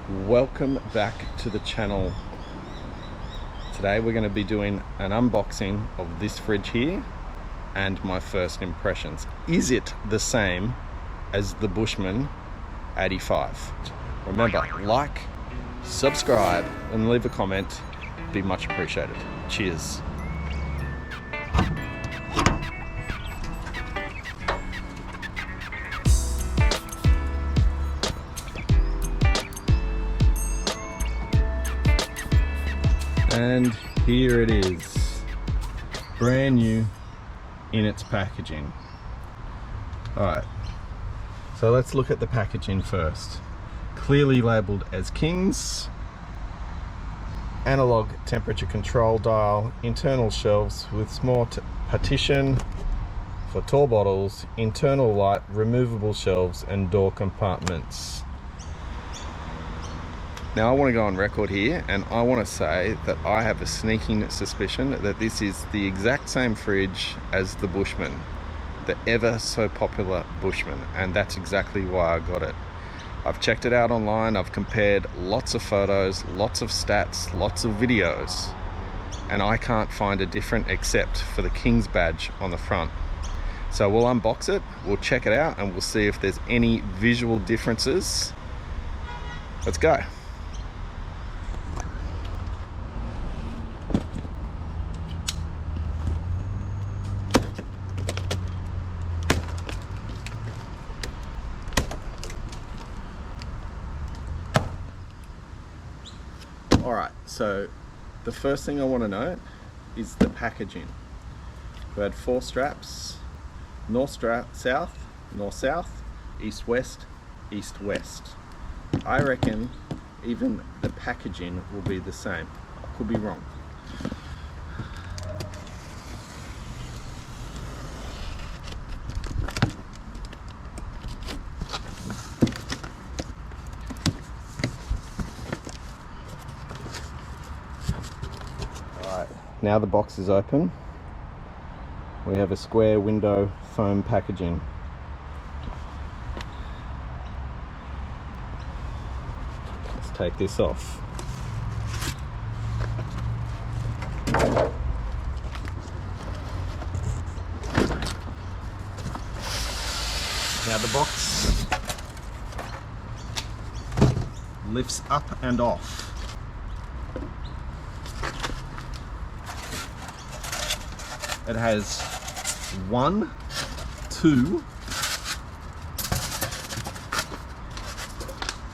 Welcome back to the channel. Today we're going to be doing an unboxing of this fridge here and my first impressions. Is it the same as the Bushman 85? Remember, like, subscribe and leave a comment. Be much appreciated. Cheers. And here it is, brand new in its packaging. Alright, so let's look at the packaging first. Clearly labelled as Kings, analog temperature control dial, internal shelves with small partition for tall bottles, internal light, removable shelves and door compartments. Now I want to go on record here and I want to say that I have a sneaking suspicion that this is the exact same fridge as the Bushman, the ever so popular Bushman, and that's exactly why I got it. I've checked it out online, I've compared lots of photos, lots of stats, lots of videos, and I can't find a different except for the King's badge on the front. So we'll unbox it, we'll check it out, and we'll see if there's any visual differences. Let's go. Alright, so the first thing I want to note is the packaging. We had 4 straps, north south, north south, east west, east west. I reckon even the packaging will be the same. I could be wrong. Now the box is open. We have a square window foam packaging. Let's take this off. Now the box lifts up and off. It has 1, 2,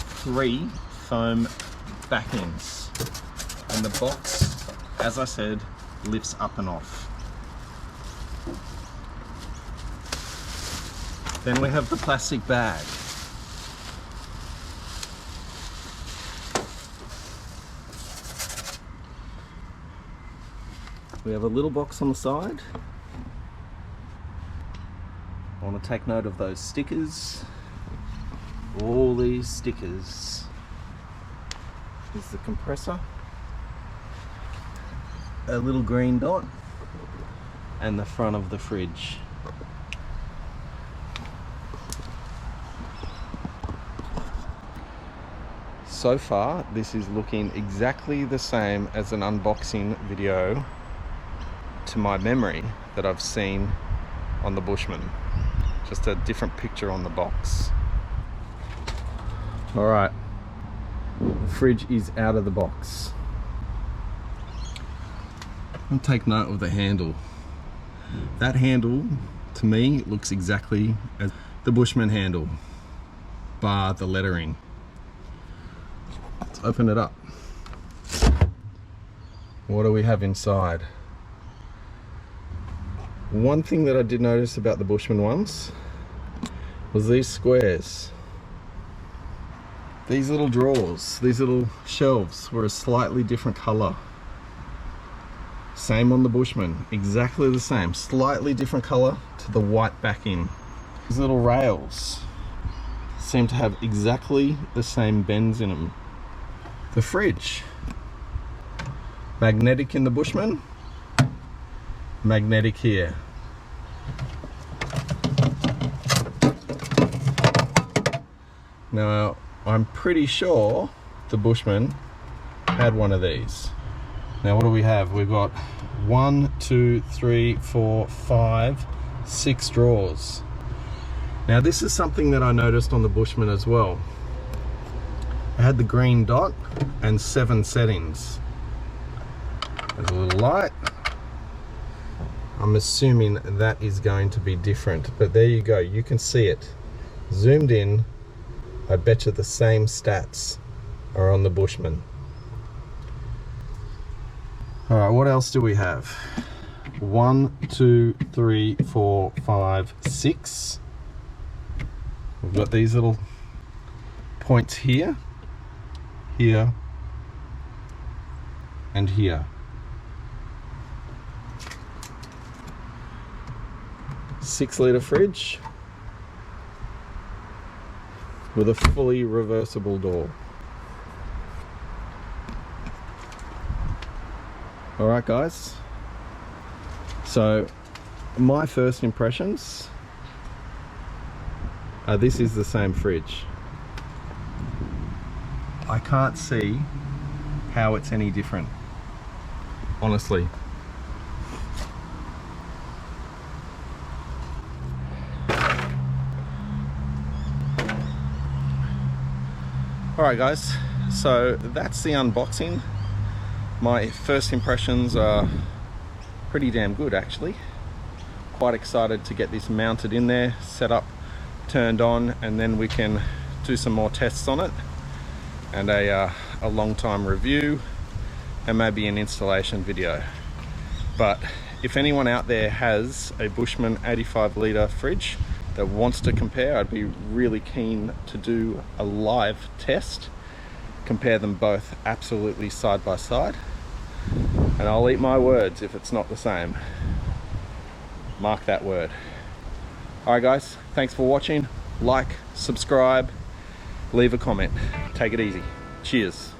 3 foam back ends, and the box, as I said, lifts up and off. Then we have the plastic bag. We have a little box on the side. I want to take note of those stickers. All these stickers. Here's the compressor. A little green dot. And the front of the fridge. So far, this is looking exactly the same as an unboxing video to my memory that I've seen on the Bushman. Just a different picture on the box. Alright, the fridge is out of the box. I'll take note of the handle. That handle, to me, looks exactly as the Bushman handle, bar the lettering. Let's open it up. What do we have inside? One thing that I did notice about the Bushman ones was these squares. These little drawers, these little shelves were a slightly different color. Same on the Bushman, exactly the same, slightly different color to the white backing. These little rails seem to have exactly the same bends in them. The fridge, magnetic in the Bushman, magnetic here. Now I'm pretty sure the Bushman had one of these. Now what do we have? We've got 1, 2, 3, 4, 5, 6 drawers. Now this is something that I noticed on the Bushman as well. It had the green dot and 7 settings. There's a little light. I'm assuming that is going to be different, but there you go, you can see it. Zoomed in, I bet you the same stats are on the Bushman. Alright, what else do we have? 1, 2, 3, 4, 5, 6. We've got these little points here, here, and here. 6-litre fridge with a fully reversible door. Alright guys, so my first impressions are this is the same fridge. I can't see how it's any different, honestly. Alright guys, so that's the unboxing. My first impressions are pretty damn good actually. Quite excited to get this mounted in there, set up, turned on, and then we can do some more tests on it, and a long time review, and maybe an installation video. But if anyone out there has a Bushman 85-litre fridge that wants to compare, I'd be really keen to do a live test, compare them both absolutely side by side, and I'll eat my words if it's not the same. Mark that word. Alright guys, thanks for watching. Like, subscribe, leave a comment. Take it easy. Cheers.